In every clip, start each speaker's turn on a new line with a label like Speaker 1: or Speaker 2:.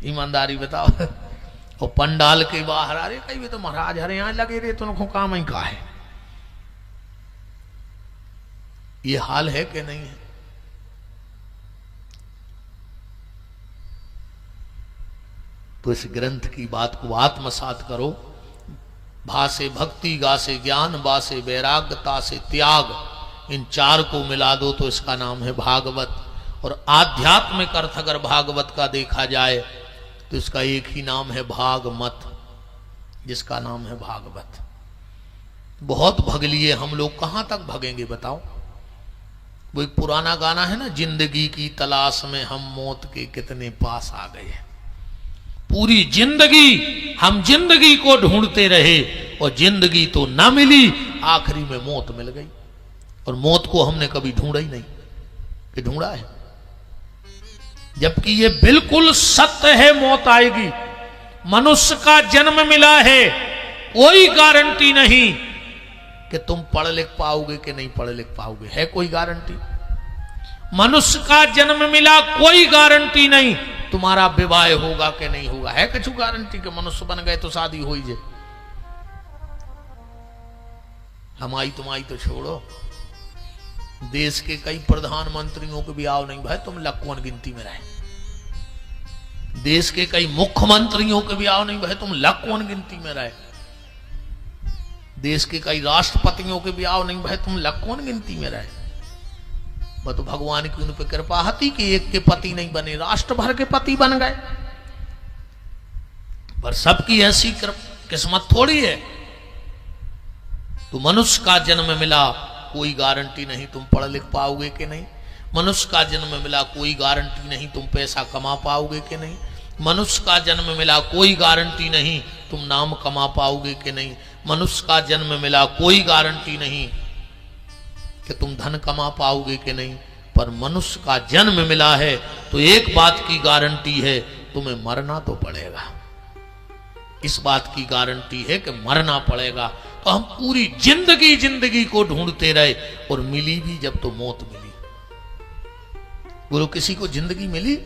Speaker 1: ईमानदारी बताओ। और पंडाल के बाहर आ रहे कहीं तो महाराज हरे यहाँ लगे रहे तुमको काम ही का है। ये हाल है कि नहीं है? तो इस ग्रंथ की बात को आत्मसात करो। भासे भक्ति, गासे ज्ञान, बासे वैराग्य, तासे त्याग, इन चार को मिला दो तो इसका नाम है भागवत। और आध्यात्मिक अर्थ अगर भागवत का देखा जाए तो इसका एक ही नाम है भागमत, जिसका नाम है भागवत। बहुत भग लिए हम लोग, कहां तक भगेंगे बताओ? वो एक पुराना गाना है ना, जिंदगी की तलाश में हम मौत के कितने पास आ गए। पूरी जिंदगी हम जिंदगी को ढूंढते रहे और जिंदगी तो ना मिली, आखिरी में मौत मिल गई। और मौत को हमने कभी ढूंढा ही नहीं कि ढूंढा है, जबकि ये बिल्कुल सत्य है, मौत आएगी। मनुष्य का जन्म मिला है, कोई गारंटी नहीं कि तुम पढ़ लिख पाओगे कि नहीं पढ़ लिख पाओगे, है कोई गारंटी? मनुष्य का जन्म मिला, कोई गारंटी नहीं तुम्हारा विवाह होगा कि नहीं होगा, है कुछ गारंटी कि मनुष्य बन गए तो शादी हो ही जाए? हमारी तुम्हारी तो छोड़ो, देश के कई प्रधानमंत्रियों के भी आओ नहीं भाई, तुम लक्कवन गिनती में रहे। देश के कई मुख्यमंत्रियों के भी आओ नहीं भाई, तुम लक्कवन गिनती में रहे। देश के कई राष्ट्रपतियों के भी आओ नहीं भाई, तुम लक्कवन गिनती में रहे। वह तो भगवान की उन पर कृपा हती कि एक के पति नहीं बने, राष्ट्र भर के पति बन गए। पर सबकी ऐसी किस्मत थोड़ी है। तो मनुष्य का जन्म मिला, कोई गारंटी नहीं तुम पढ़ लिख पाओगे कि नहीं। मनुष्य का जन्म मिला, कोई गारंटी नहीं तुम पैसा कमा पाओगे कि नहीं। मनुष्य का जन्म मिला, कोई गारंटी नहीं तुम नाम कमा पाओगे कि नहीं। मनुष्य का जन्म मिला, कोई गारंटी नहीं कि तुम धन कमा पाओगे कि नहीं। पर मनुष्य का जन्म मिला है तो एक बात की गारंटी है, तुम्हें मरना तो पड़ेगा। इस बात की गारंटी है कि मरना पड़ेगा। तो हम पूरी जिंदगी को ढूंढते रहे और मिली भी जब तो मौत मिली। गुरु किसी को जिंदगी मिली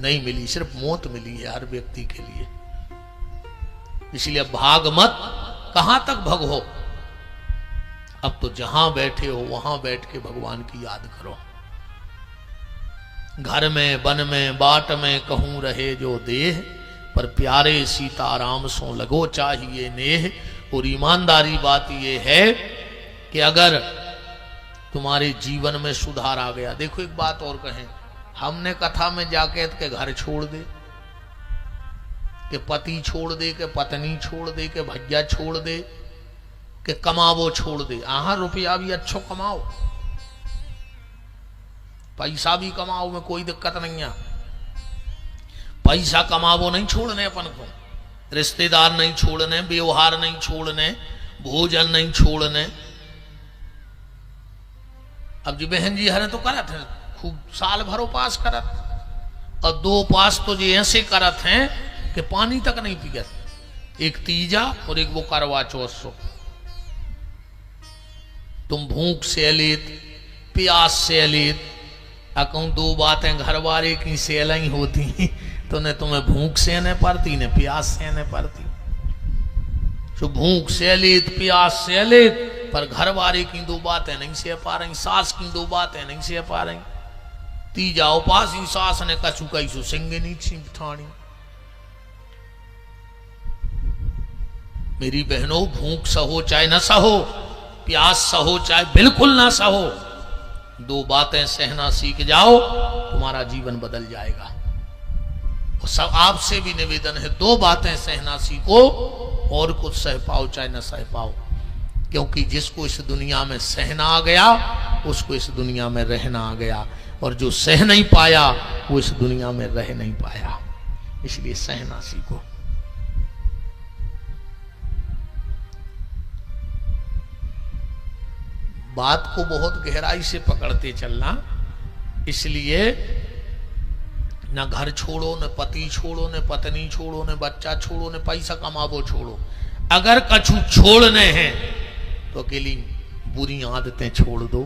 Speaker 1: नहीं मिली, सिर्फ मौत मिली है हर व्यक्ति के लिए। इसलिए भाग मत, कहां तक भगो। अब तो जहां बैठे हो वहां बैठ के भगवान की याद करो। घर में वन में बाट में कहूं रहे जो देह, पर प्यारे सीताराम सो लगो चाहिए नेह। और ईमानदारी बात यह है कि अगर तुम्हारे जीवन में सुधार आ गया। देखो एक बात और कहें, हमने कथा में जाके के घर छोड़ दे, कि पति छोड़ दे, कि पत्नी छोड़ दे, कि भैया छोड़ दे, कि कमावो छोड़ दे। आहा रुपया भी अच्छो कमाओ, पैसा भी कमाओ, में कोई दिक्कत नहीं है। पैसा कमावो नहीं छोड़ने अपन को, रिश्तेदार नहीं छोड़ने, व्यवहार नहीं छोड़ने, भोजन नहीं छोड़ने। अब जी बहन जी हरे तो करत है खूब, साल भर उपास करत, और 2 उपास तो जी ऐसे करत हैं कि पानी तक नहीं पियत। एक तीजा और एक वो करवा चौथ सो। तुम भूख से अलित, प्यास से अलित, कहूं 2 बातें घर वाले की सेल ही होती तो न तुम्हें भूख सहने पड़ती न प्यास सहने पड़ती। तो भूख से अलित, प्यास से अलित, पर घर वाले की 2 बातें नहीं सह पा रही, सास की 2 बातें नहीं सह पा रही। तीजा उपास ही सास ने कछु कही सो सिंगे नहीं छी ठाणी। मेरी बहनों, भूख सहो चाहे न सहो, प्यास सहो चाहे बिल्कुल ना सहो, 2 बातें सहना सीख जाओ, तुम्हारा जीवन बदल जाएगा। और सब आपसे भी निवेदन है, 2 बातें सहना सीखो, और कुछ सह पाओ चाहे न सह पाओ। क्योंकि जिसको इस दुनिया में सहना आ गया, उसको इस दुनिया में रहना आ गया, और जो सह नहीं पाया वो इस दुनिया में रह नहीं पाया। इसलिए सहना सीखो। बात को बहुत गहराई से पकड़ते चलना। इसलिए न घर छोड़ो, न पति छोड़ो, न पत्नी छोड़ो, न बच्चा छोड़ो, न पैसा कमावो छोड़ो। अगर कछु छोड़ने हैं तो अकेली बुरी आदतें छोड़ दो,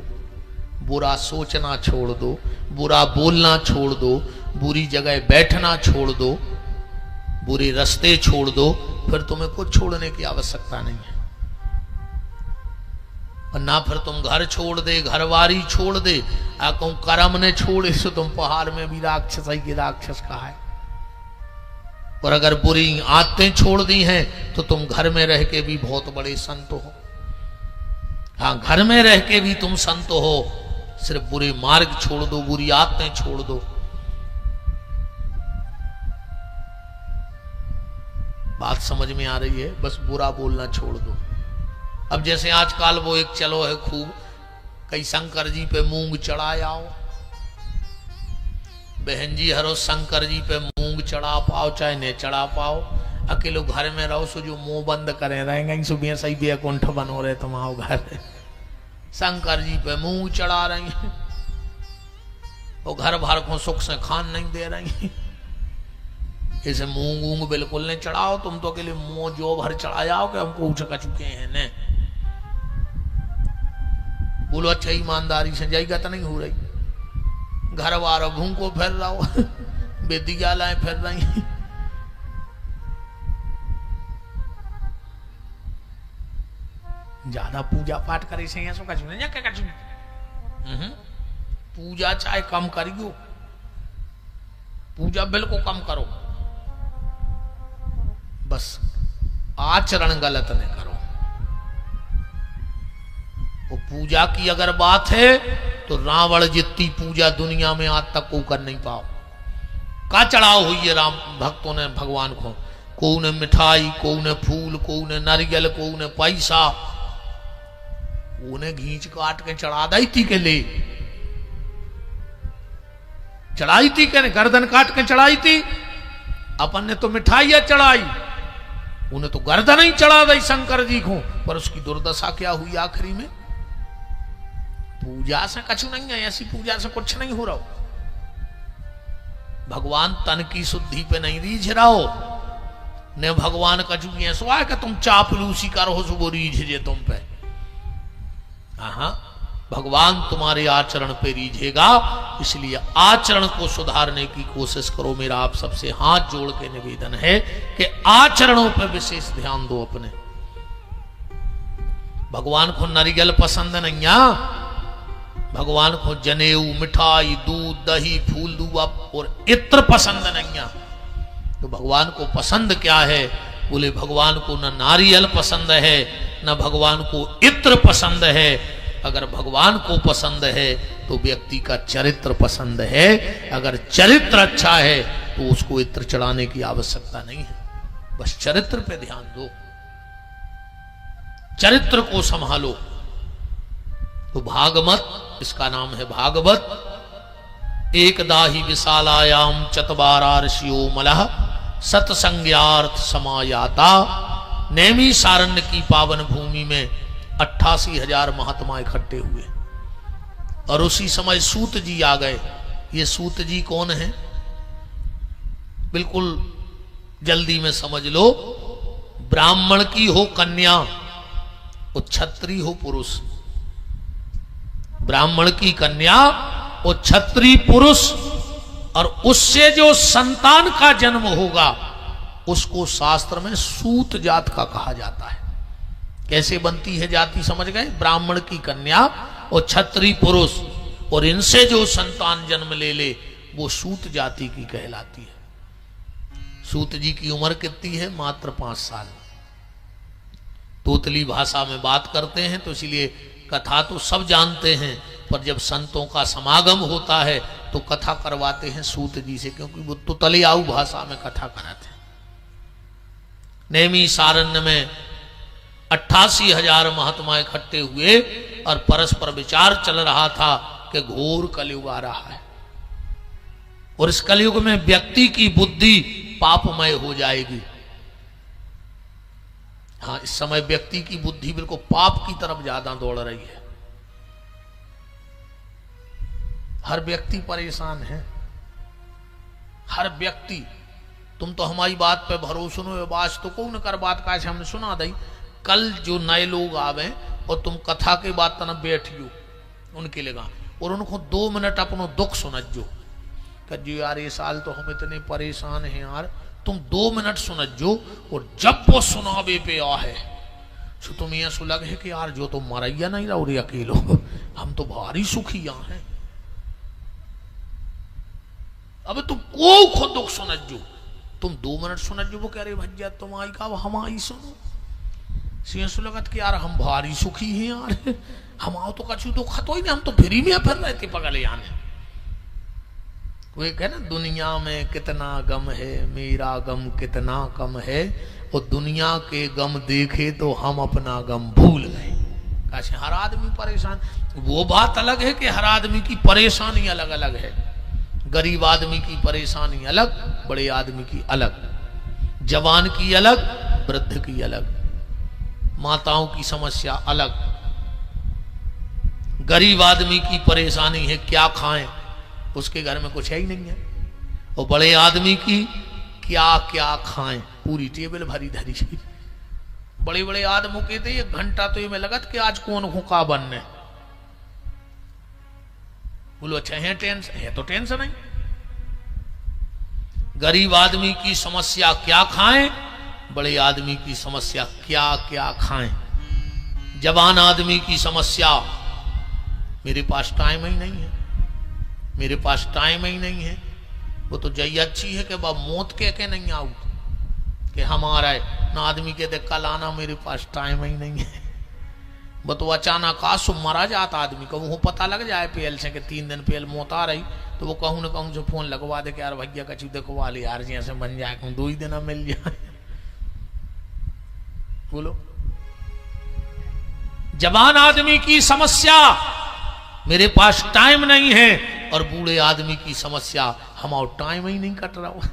Speaker 1: बुरा सोचना छोड़ दो, बुरा बोलना छोड़ दो, बुरी जगह बैठना छोड़ दो, बुरे रास्ते छोड़ दो, फिर तुम्हें कुछ छोड़ने की आवश्यकता नहीं है। और ना फिर तुम घर छोड़ दे, घरवारी छोड़ दे, कहूं कर्म ने छोड़े सो तुम पहाड़ में भी राक्षस ही के राक्षस कहा है। और अगर बुरी आदतें छोड़ दी हैं तो तुम घर में रह के भी बहुत बड़े संत हो। हाँ, घर में रह के भी तुम संत हो, सिर्फ बुरे मार्ग छोड़ दो, बुरी आदतें छोड़ दो। बात समझ में आ रही है? बस बुरा बोलना छोड़ दो। अब जैसे आजकल वो एक चलो है खूब, कई शंकर जी पे मूंग चढ़ाए आओ, बहन जी हरो शंकर जी पे मूंग चढ़ा पाओ चाहे न चढ़ा पाओ, अकेलो घर में रहो सो जो मुंह बंद करे रहेंगे सुबह सही बेकुंठ बनो रहे तुम आओ घर, शंकर जी पे मूंग चढ़ा रही हैं, वो घर भर को सुख से खान नहीं दे रही। ऐसे मूंग ऊंग बिल्कुल नहीं चढ़ाओ, तुम तो अकेले मुंह जो भर चढ़ा जाओ कि हमको उछका चुके हैं ने। बोलो अच्छा ईमानदारी से जाएगा तो नहीं हो रही, घर वार भूखो फिर रहो, बेदियालाएं फिर रही। ज्यादा पूजा पाठ करे से ऐसा कछु नहीं क्या कछु, पूजा चाहे कम करियो, पूजा बिल्कुल कम करो, बस आचरण गलत नहीं करो। वो पूजा की अगर बात है तो रावण जितनी पूजा दुनिया में आज तक को कर नहीं पाओ। का चढ़ाव हुई है राम भक्तों ने भगवान को ने मिठाई, को ने फूल, को ने नारियल, को ने पैसा, उन्हें घींच काट के चढ़ा दी थी के ले, चढ़ाई थी के गर्दन काट के चढ़ाई थी। अपन ने तो मिठाइयां चढ़ाई, उन्हें तो गर्दन ही चढ़ा दी शंकर जी को। पर उसकी दुर्दशा क्या हुई आखिरी में? पूजा से कछु नहीं है, ऐसी पूजा से कुछ नहीं हो रहा। भगवान तन की शुद्धि पे नहीं रीझ रहा हो ने, भगवान कछु ऐसा है कि तुम चापलूसी करो सो वो रीझे तुम पे। हाँ, भगवान तुम्हारे आचरण पे रीझेगा, इसलिए आचरण को सुधारने की कोशिश करो। मेरा आप सबसे हाथ जोड़ के निवेदन है कि आचरणों पर विशेष ध्यान दो अपने। भगवान को नारियल पसंद नहीं है, भगवान को जनेऊ, मिठाई, दूध, दही, फूल दुआ और इत्र पसंद नहीं है। तो भगवान को पसंद क्या है? बोले भगवान को न नारियल पसंद है, न भगवान को इत्र पसंद है। अगर भगवान को पसंद है तो व्यक्ति का चरित्र पसंद है। अगर चरित्र अच्छा है तो उसको इत्र चढ़ाने की आवश्यकता नहीं है। बस चरित्र पे ध्यान दो, चरित्र को संभालो। तो भागवत, इसका नाम है भागवत। एकदा ही विशालायाम चतवारा ऋषियो मलः सत्संज्ञार्थ समायाता। नैमी सारण्य की पावन भूमि में 88,000 महात्मा इकट्ठे हुए और उसी समय सूत जी आ गए। ये सूत जी कौन है? बिल्कुल जल्दी में समझ लो, ब्राह्मण की हो कन्या और क्षत्रिय हो पुरुष, ब्राह्मण की कन्या और क्षत्रिय पुरुष, और उससे जो संतान का जन्म होगा उसको शास्त्र में सूत जात का कहा जाता है। कैसे बनती है जाति समझ गए? ब्राह्मण की कन्या और क्षत्रिय पुरुष, और इनसे जो संतान जन्म ले ले वो सूत जाति की कहलाती है। सूत जी की उम्र कितनी है? मात्र 5 साल। तोतली भाषा में बात करते हैं तो इसलिए कथा तो सब जानते हैं, पर जब संतों का समागम होता है तो कथा करवाते हैं सूत जी से, क्योंकि वो तो तलियाऊ भाषा में कथा कराते हैं। नैमी सारण्य में 88,000 महात्मा इकट्ठे हुए और परस्पर विचार चल रहा था कि घोर कलयुग आ रहा है और इस कलयुग में व्यक्ति की बुद्धि पापमय हो जाएगी। हाँ, इस समय व्यक्ति की बुद्धि बिल्कुल पाप की तरफ ज्यादा दौड़ रही है। हर व्यक्ति परेशान है, हर व्यक्ति। तुम तो हमारी बात पे भरोसा नो, बात तो कौन कर बात का हमने सुना दी। कल जो नए लोग आवे और तुम कथा के बाद तना बैठियो उनके लगा और उनको 2 मिनट अपनो दुख सुनजो कि यार ये साल तो हम इतने परेशान हैं यार, तुम 2 मिनट सुनजो और जब वो सुनावे पे आ है सो तुम ये सुलग है कि यार जो तो मरैया नहीं रहो रे अकेलो, हम तो भारी सुखी यहाँ हैं। अब तुम को खुद दुख सुनजो, तुम 2 मिनट सुनजो वो कह रहे भैया तुम आई का हम आई सुनो सिंह सुलगत कि यार हम भारी सुखी हैं यार, हम आओ तो कछु दुख तो ही नहीं, हम तो फ्री में फिर रहे थे पगले आने। वो कहे ना दुनिया में कितना गम है मेरा गम कितना कम है, और दुनिया के गम देखे तो हम अपना गम भूल गए। कैसे हर आदमी परेशान, वो बात अलग है कि हर आदमी की परेशानी अलग अलग है। गरीब आदमी की परेशानी अलग, बड़े आदमी की अलग, जवान की अलग, वृद्ध की अलग, माताओं की समस्या अलग। गरीब आदमी की परेशानी है क्या खाएं, उसके घर में कुछ है ही नहीं है, और बड़े आदमी की क्या क्या खाएं, पूरी टेबल भरी धरी। बड़े बड़े आदमी कहते 1 घंटा तो ये में लगत कि आज कौन हुक्का बनने। बोलो अच्छा है टेंशन है तो टेंशन नहीं। गरीब आदमी की समस्या क्या खाएं, बड़े आदमी की समस्या क्या क्या खाएं। जवान आदमी की समस्या मेरे पास टाइम ही नहीं है, मेरे पास टाइम ही नहीं है। वो तो जई अच्छी है कि बा मौत के नहीं आऊ कि हमारा है ना, आदमी कहते कल आना मेरे पास टाइम ही नहीं है। वो तो अचानक आंसू मरा जाता आदमी को, वो पता लग जाए पेल से कि 3 दिन पेल मौत आ रही, तो वो कहूँ ना कहूँ से फोन लगवा दे कि यार भैया कचू देखवा ले यार जैसे बन जाए, कहूँ 2 ही दिन मिल जाए। बोलो जवान आदमी की समस्या मेरे पास टाइम नहीं है, और बूढ़े आदमी की समस्या हमारा टाइम ही नहीं कट रहा।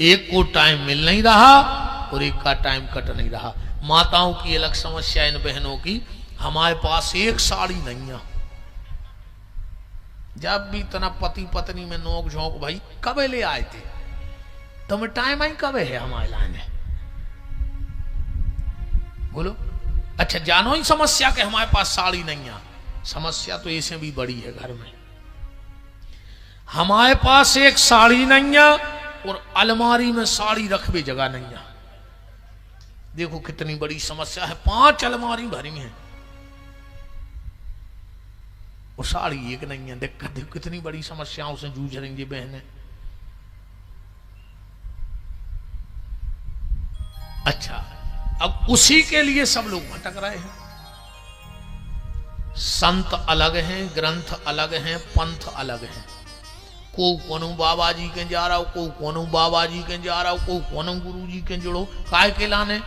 Speaker 1: एक को टाइम मिल नहीं रहा और एक का टाइम कट नहीं रहा। माताओं की अलग समस्या, इन बहनों की, हमारे पास एक साड़ी नहीं है। जब भी तना पति पत्नी में नोक झोंक भाई कब ले आए थे, तुम्हें टाइम आई कब है हमारे लाने। बोलो अच्छा जानो ही समस्या के हमारे पास साड़ी नहीं है। समस्या तो ऐसे भी बड़ी है घर में, हमारे पास एक साड़ी नहीं है और अलमारी में साड़ी रखबे जगह नहीं है। देखो कितनी बड़ी समस्या है, 5 अलमारी भरी हैं और साड़ी एक नहीं है। दिक्कत देखो कितनी बड़ी समस्याओं से जूझ रही है बहनें। अच्छा अब उसी के लिए सब लोग भटक रहे हैं। संत अलग हैं, ग्रंथ अलग हैं, पंथ अलग हैं। को कोनो बाबा जी के जा रहा हो, को कोनो बाबा जी के जा रहा हो, को कोनो गुरु जी के जुड़ो, काय के लाने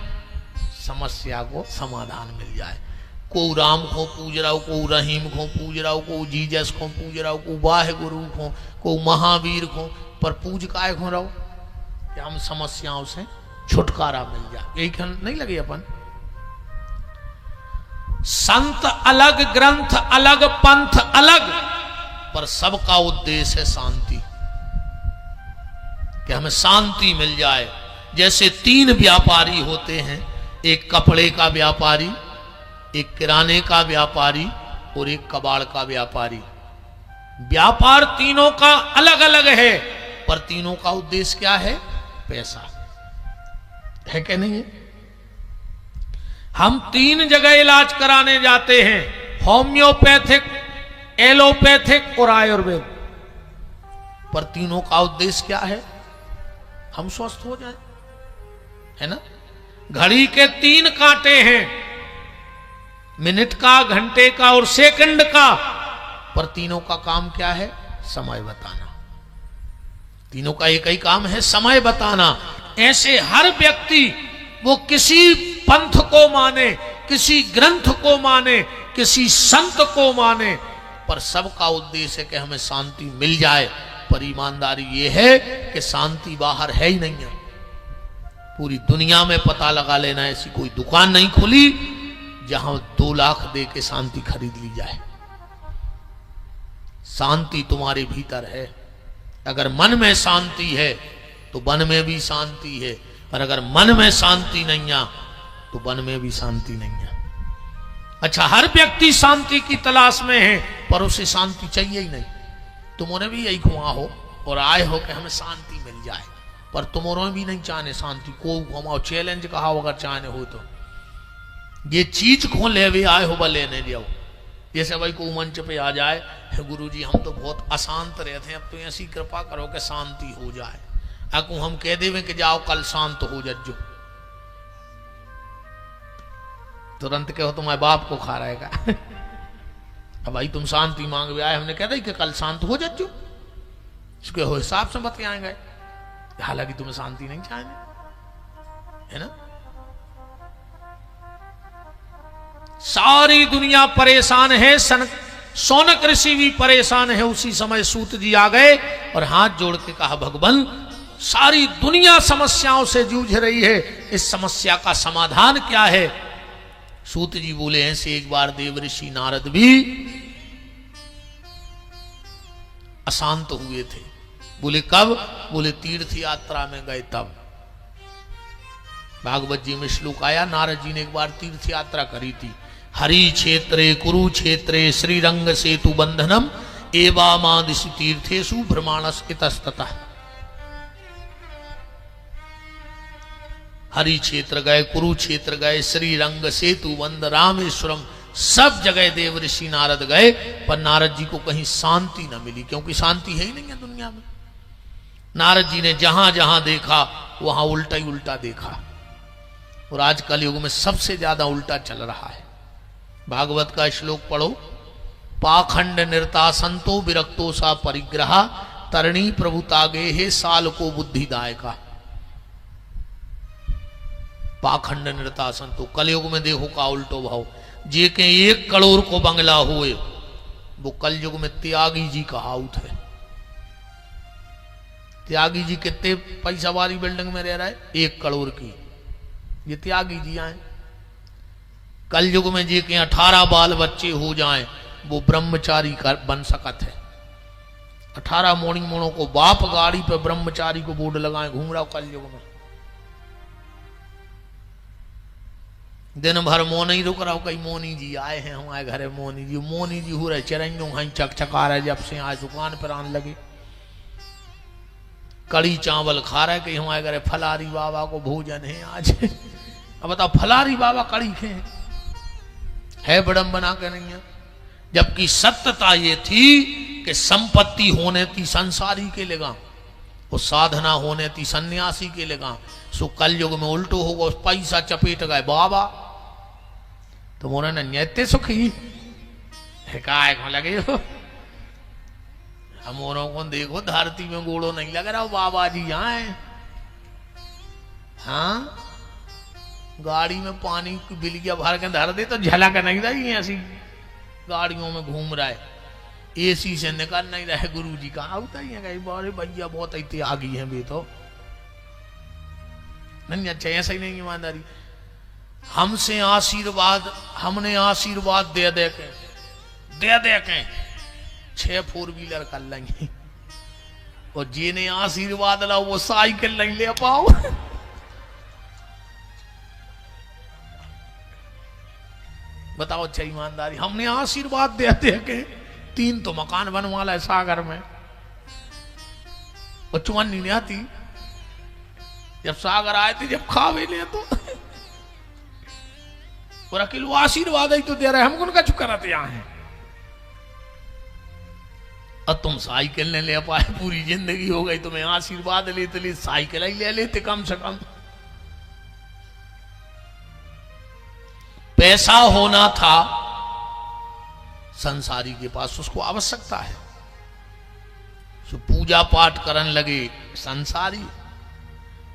Speaker 1: समस्या को समाधान मिल जाए। को राम को पूज रहा हो, को रहीम को पूज रहा हो, को जीजस को पूज रहा हो, को वाहे गुरु को महावीर को, पर पूज काय को रहो कि हम समस्याओं से छुटकारा मिल जाए। यही ख्याल नहीं लगे अपन। संत अलग, ग्रंथ अलग, पंथ अलग, पर सबका उद्देश्य है शांति, कि हमें शांति मिल जाए। जैसे 3 व्यापारी होते हैं, एक कपड़े का व्यापारी, एक किराने का व्यापारी और एक कबाड़ का व्यापारी। व्यापार तीनों का अलग अलग है, पर तीनों का उद्देश्य क्या है? पैसा है कि नहीं है? हम 3 जगह इलाज कराने जाते हैं, होम्योपैथिक, एलोपैथिक और आयुर्वेद, पर तीनों का उद्देश्य क्या है? हम स्वस्थ हो जाएं, है ना। घड़ी के 3 कांटे हैं, मिनट का, घंटे का और सेकंड का, पर तीनों का काम क्या है? समय बताना। तीनों का एक ही काम है, समय बताना। ऐसे हर व्यक्ति वो किसी पंथ को माने, किसी ग्रंथ को माने, किसी संत को माने, पर सबका उद्देश्य है कि हमें शांति मिल जाए। पर ईमानदारी ये है कि शांति बाहर है ही नहीं है। पूरी दुनिया में पता लगा लेना, ऐसी कोई दुकान नहीं खुली जहां 2 लाख दे के शांति खरीद ली जाए। शांति तुम्हारे भीतर है। अगर मन में शांति है तो वन में भी शांति है, और अगर मन में शांति नहीं है तो वन में भी शांति नहीं है। अच्छा, हर व्यक्ति शांति की तलाश में है, पर उसे शांति चाहिए ही नहीं। तुमने भी यही खुआ हो और आए हो कि हमें शांति मिल जाए, पर तुमरो भी नहीं चाहने शांति को हमारा चैलेंज कहा अगर चाहने हो तो ये चीज को ले भी आए हो बा लेने जाओ। जैसे भाई को मंच पे आ जाए, गुरु जी हम तो बहुत अशांत रहते हैं, अब तो ऐसी कृपा करो कि शांति हो जाए। अको हम कह देवे कि जाओ कल शांत हो जज्जो, तुरंत कहो तुम्हारे बाप को खा रहेगा। अब भाई तुम शांति मांग भी आए, हमने कह दी कि कल शांत हो जज्जो, इसके हो हिसाब से बतियाएंगे, हालांकि तुम्हें शांति नहीं चाहिए, है ना। सारी दुनिया परेशान है, सोनक ऋषि भी परेशान है। उसी समय सूत जी आ गए और हाथ जोड़ के कहा, भगवान सारी दुनिया समस्याओं से जूझ रही है, इस समस्या का समाधान क्या है। सूत जी बोले, ऐसे एक बार देव ऋषि नारद भी अशांत हुए थे। बोले कब? बोले तीर्थ यात्रा में गए तब। भागवत जी में श्लोक आया, नारद जी ने एक बार तीर्थ यात्रा करी थी। हरि क्षेत्रे कुरुक्षेत्रे श्रीरंग सेतु बंधनम एवामादिशि तीर्थेषु भ्रमाणस इतस्ततः। हरि क्षेत्र गए, कुरुक्षेत्र गए, श्रीरंग सेतु बंध रामेश्वरम, सब जगह देव ऋषि नारद गए, पर नारद जी को कहीं शांति न मिली, क्योंकि शांति है ही नहीं है दुनिया में। नारद जी ने जहां जहां देखा वहां उल्टा ही उल्टा देखा, और आज कलयुग में सबसे ज्यादा उल्टा चल रहा है। भागवत का श्लोक पढ़ो, पाखंड निर्ता संतो विरक्तो सा परिग्रह तरणी प्रभुतागे हे साल को बुद्धिदायका। पाखंड निर्ता संतो, कलयुग में देखो का उल्टो भाव। जे के 1 करोड़ को बंगला हुए, वो कलयुग में त्यागी जी का आउट है। त्यागी जी कितने पैसा वाली बिल्डिंग में रह रहा है? 1 करोड़ की। ये त्यागी जी आए। कलयुग में जे के 18 बाल बच्चे हो जाएं, वो ब्रह्मचारी बन सकत है। 18 मोनी मोनों को बाप गाड़ी पे ब्रह्मचारी को बोर्ड लगाए घूम रहा कलयुग में। दिन भर मोन ही रुक रहा हो, कहीं मोनी जी आए हैं हमारे घरे, मोनी जी हो रहे चिरंजों कहीं चकचका रहे, जब से आज दुकान पर आने लगे। कड़ी चावल खा रहे कि हमारे घरे फलारी बाबा को भोजन है आज। अब बताओ, फलारी बाबा कड़ी खे है बड़म्बना के नहीं है। जबकि सत्यता ये थी कि संपत्ति होने थी संसारी के लेगा, वो साधना होने थी सन्यासी के लेगा। सो कलयुग में उल्टो होगा, पैसा चपेट गए बाबा, तो मोने न न्यते सुखी काय को लगे हो। हमोरों को देखो धरती में गोड़ो नहीं लग रहा, बाबा जी यहाँ है। हाँ, गाड़ी में पानी की बिलिया भर के धर दे तो झलक नहीं रही, ऐसी गाड़ियों में घूम रहा है, एसी से निकल नहीं रहे। गुरु जी कहा होता ही है, बड़े भैया बहुत त्यागी हैं भी तो नहीं। अच्छा, ऐसा ही नहीं ईमानदारी। हमसे आशीर्वाद, हमने आशीर्वाद दे दे के 6 4 व्हीलर कर लेंगे, और जिन्हें आशीर्वाद लाओ वो साइकिल नहीं ले पाओ। बताओ, अच्छा ईमानदारी। हमने आशीर्वाद दे दे के 3 तो मकान बनवा ला है सागर में, और चुमन नहीं आती। जब सागर आए थे, जब खावे ले तो और अकेले आशीर्वाद ही तो दे रहे, हमको उनका चुकराते यहाँ है। और तुम साइकिल नहीं ले पाए, पूरी जिंदगी हो गई तुम्हें आशीर्वाद लेते ले, साइकिल ही ले लेते कम से कम। पैसा होना था संसारी के पास, उसको आवश्यकता है, सो पूजा पाठ करने लगे संसारी।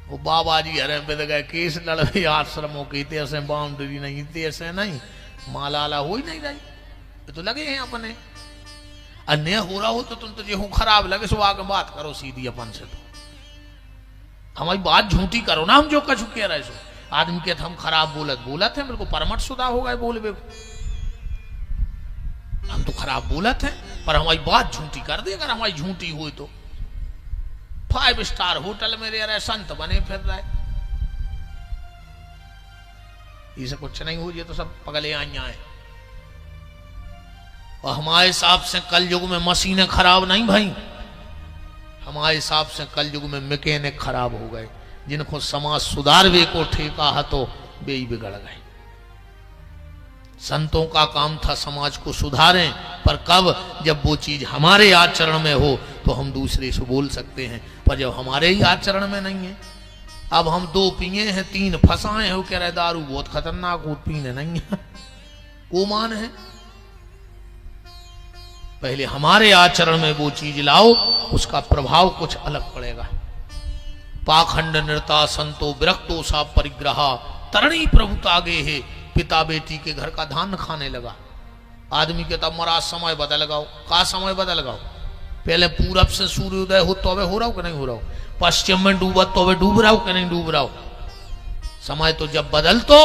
Speaker 1: वो बाबा जी हरे पे गए केस लड़े आश्रमों के, तेरे बाउंड्री नहीं, तेरे नहीं, मालाला हो ही नहीं रही, तो लगे हैं अपने। अन्य हो रहा हो तो तुम तो जो खराब लगे सो आगे बात करो सीधी अपन से, तो हमारी बात झूठी करो ना। हम जो कछु कह रहे सो आदमी के हम खराब बोलत है, मेरे को परमट सुधा हो गए बोलबे, हम तो खराब बोलत है, पर हमारी बात झूठी कर दे। अगर हमारी झूठी हुई तो 5 स्टार होटल में रह रहे, संत बने फिर रहे, ये सब कुछ नहीं हो, ये तो सब पगले आई आए। और हमारे हिसाब से कल युग में मशीनें खराब नहीं भाई, हमारे हिसाब से कल युग में मैकेनिक खराब हो गए, जिनको समाज सुधारवे को ठेका है तो वे ही बिगड़ गए। संतों का काम था समाज को सुधारें, पर कब? जब वो चीज हमारे आचरण में हो तो हम दूसरे से बोल सकते हैं, पर जब हमारे ही आचरण में नहीं है। अब हम 2 पिए हैं, 3 फंसाए हो, कह रहे दारू बहुत खतरनाक हो, पीने नहीं है, वो मान है। पहले हमारे आचरण में वो चीज लाओ, उसका प्रभाव कुछ अलग पड़ेगा। पाखंड नृता संतो विरक्तो सा परिग्रहा, तरणी प्रभु तागे है। पिता बेटी के घर का धान खाने लगा। आदमी कहता मरा समय बदल गाओ, का समय बदल गाओ? पहले पूरब से सूर्योदय हो तो अबे हो रहा हो कि नहीं हो रहा हो, पश्चिम में डूबा तो अबे डूब रहा हो कि नहीं डूब रहा हो। समय तो जब बदल तो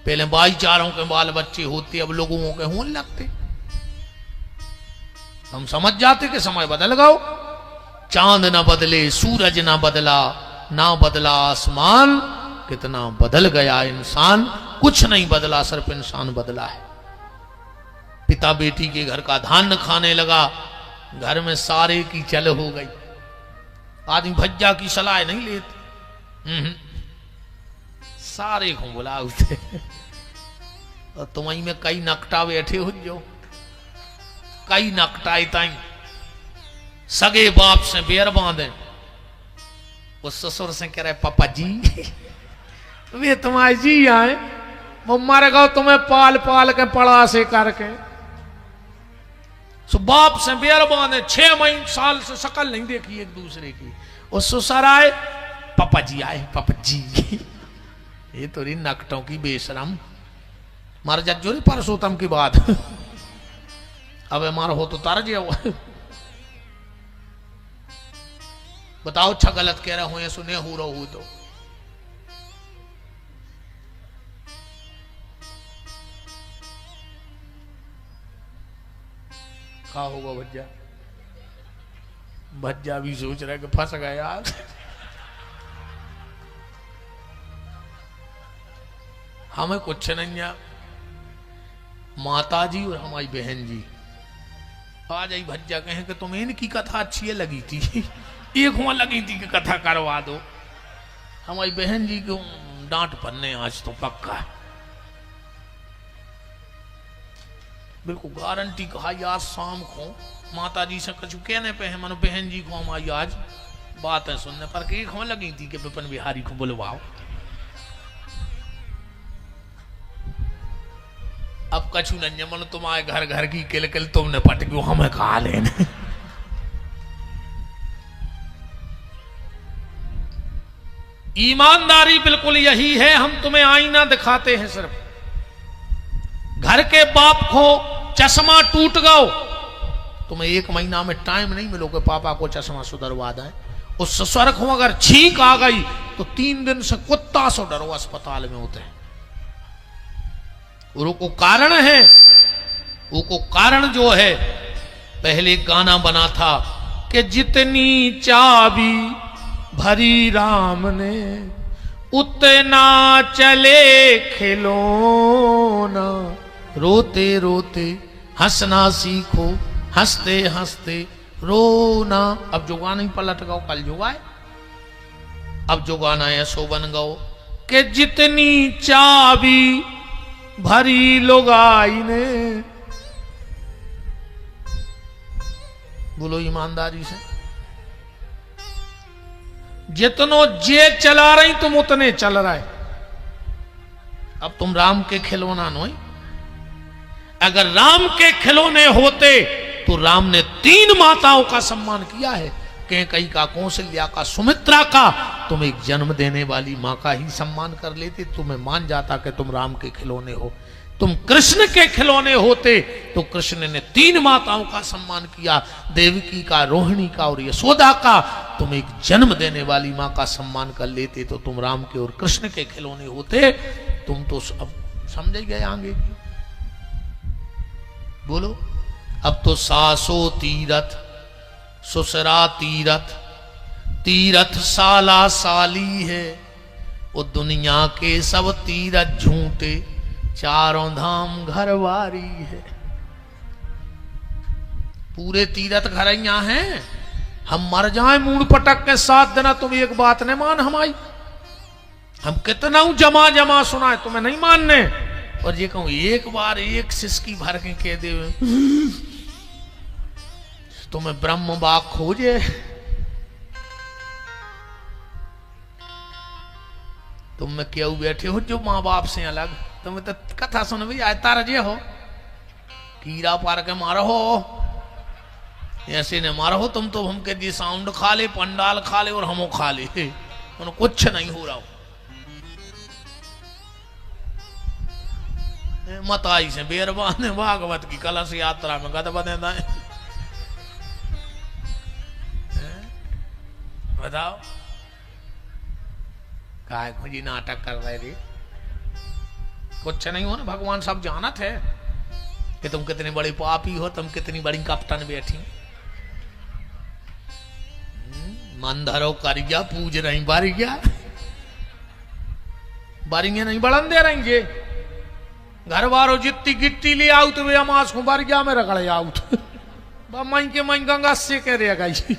Speaker 1: पहले भाईचारों के बाल बच्चे होते, अब लोगों के होने लगते। हम समझ जाते कि समय बदल गाओ। चांद ना बदले, सूरज ना बदला, ना बदला आसमान, कितना बदल गया इंसान। कुछ नहीं बदला, सिर्फ इंसान बदला है। पिता बेटी के घर का धान खाने लगा, घर में सारे की चल हो गई। आदमी भज्जा की सलाह नहीं लेते, सारे को बुला उठे। और तुम्हारी में कई नकटा बैठे हो जो, कई नकटाई ताई सगे बाप से बेर बांधे। वो ससुर से कह रहे पापा जी वे तुम्हारे जी आए, वो मर गो तुम्हें पाल पाल के पड़ा से करके। सो बाप से बेर बांधे, 6 महीने साल से शकल नहीं देखी एक दूसरे की। और ससुर आए, पापा जी आए, पापा जी। ये तो रही नकटों की बेशरम। मार जा जो परसोत्तम की बात। अब हमारा हो तो तार जिया हुआ। बताओ अच्छा गलत कह रहे हो या सुने हो रहा हो तो। क्या होगा भज्जा? भज्जा भी सोच रहे कि फंस गए यार। हमें कुछ नहीं है। माता जी और हमारी बहन जी आज आई भज्जा कहें कि तुम्हें इनकी कथा अच्छी लगी थी, एक हुआ लगी थी कि कथा करवा दो। हमारी बहन जी को डांट पड़ने आज तो पक्का। बिल्कुल गारंटी कहा यार। शाम को माता जी से कुछ कहने पे है, मनो बहन जी को हमारी आज बात है सुनने पर कि एक हुआ लगी थी कि विपिन बिहारी को बुलवाओ। अब कछु नहीं, मन तुम्हारे घर घर की किल किल तुमने पट गयो, हमें कहा लेने। ईमानदारी बिल्कुल यही है। हम तुम्हें आईना दिखाते हैं सिर्फ। घर के बाप को चश्मा टूट गओ, तुम्हें 1 महीना में टाइम नहीं मिलोगे पापा को चश्मा सुधरवा दें। उस ससुर को अगर छींक आ गई तो 3 दिन से कुत्ता सो डरो अस्पताल में होते हैं। और वो कारण है, वो कारण जो है, पहले गाना बना था कि जितनी चाबी भरी राम ने उतना चले खिलौना, रोते रोते हंसना सीखो, हंसते हंसते रोना। अब जो गाना ही पलट गओ, कल जो गाए। अब जो गाना है सो बन गओ कि जितनी चाबी भरी लुगाई ने। बोलो ईमानदारी से। जितनो जे चला रही तुम उतने चल रहा है। अब तुम राम के खिलौना नो। अगर राम के खिलौने होते तो राम ने 3 माताओं का सम्मान किया है। कैकेयी का, कौशल्या का, सुमित्रा का। तुम एक जन्म देने वाली माँ का ही सम्मान कर लेते, तुम्हें मान जाता कि तुम राम के खिलौने हो। तुम कृष्ण के खिलौने होते तो कृष्ण ने 3 माताओं का सम्मान किया, देवकी का, रोहिणी का और यशोदा का। तुम एक जन्म देने वाली माँ का सम्मान कर लेते तो तुम राम के और कृष्ण के खिलौने होते। तुम तो अब समझ गए आगे की। बोलो। अब तो सासो तीरथ, ससुरा तीरथ, तीरथ साला साली है। वो दुनिया के सब तीरथ झूठे, चारों धाम घरवारी है। पूरे तीरथ घर यहाँ हैं, हम मर जाए मूड पटक के 7 देना तुम एक बात नहीं मान हमारी। हम कितना जमा जमा सुनाए तुम्हें नहीं मानने। और ये कहूं एक बार एक सिसकी भर के कह दे तुम्हें ब्रह्म बाग खोजे। तुम में क्यों बैठे हो जो माँ बाप से अलग। तुम्हें तो कथा सुन भी आए तार जे हो कीड़ा पार के मारो हो ऐसे ने मारो हो। तुम तो हमके जी साउंड खा ले पंडाल खा ले और हमो खा ले कुछ नहीं हो रहा हो। मत आई से बेरबान भागवत की कलश यात्रा में गद बदेदा है। बताओ काय खुजी नाटक कर रहे थे। कुछ नहीं हो ना भगवान सब जानत है कि तुम कितने बड़े पापी हो तुम कितनी बड़ी कप्तान बैठी। मंदरो करिया पूज रही बारिया बारिया नहीं बढ़न दे रहेंगे। घर वालों जितनी गिट्टी ले आओ तो वे अमास को बारिया में रगड़े आओ मई के मई गंगा से कह रहे गई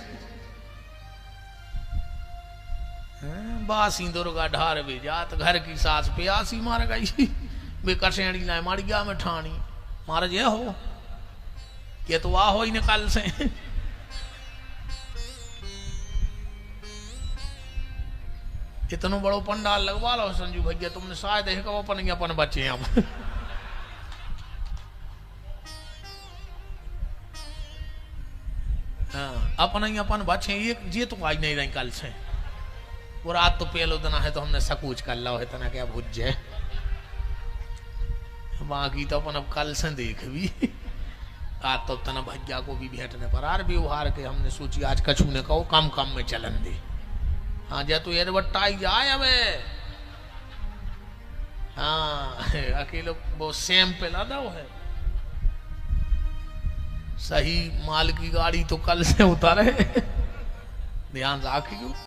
Speaker 1: बासी दुर्गा ढार भी जात घर की सास प्यासी मार गई वे कसेड़ी लाए मारिया में ठानी मार जे हो ये तो वाह हो ही निकाल से। इतना बड़ो पंडाल लगवा लो संजू भैया तुमने शायद है कब अपन बच्चे हम अपना ही अपन बच्चे ये तो आज नहीं रही कल से और रात तो पहले दिन है तो हमने सकूच कर लो है तना क्या भुज बाकी तो अपन अब कल से देख भी आज तो तना भैया को भी भेंटने पर आर भी उहार के हमने सोची आज कछू ने कहो कम कम में चलन दे। हाँ जा तू ये बट्टा जाए अब हाँ अकेले वो सेम पे लादा है सही माल की गाड़ी तो कल से उतारे ध्यान रखियो।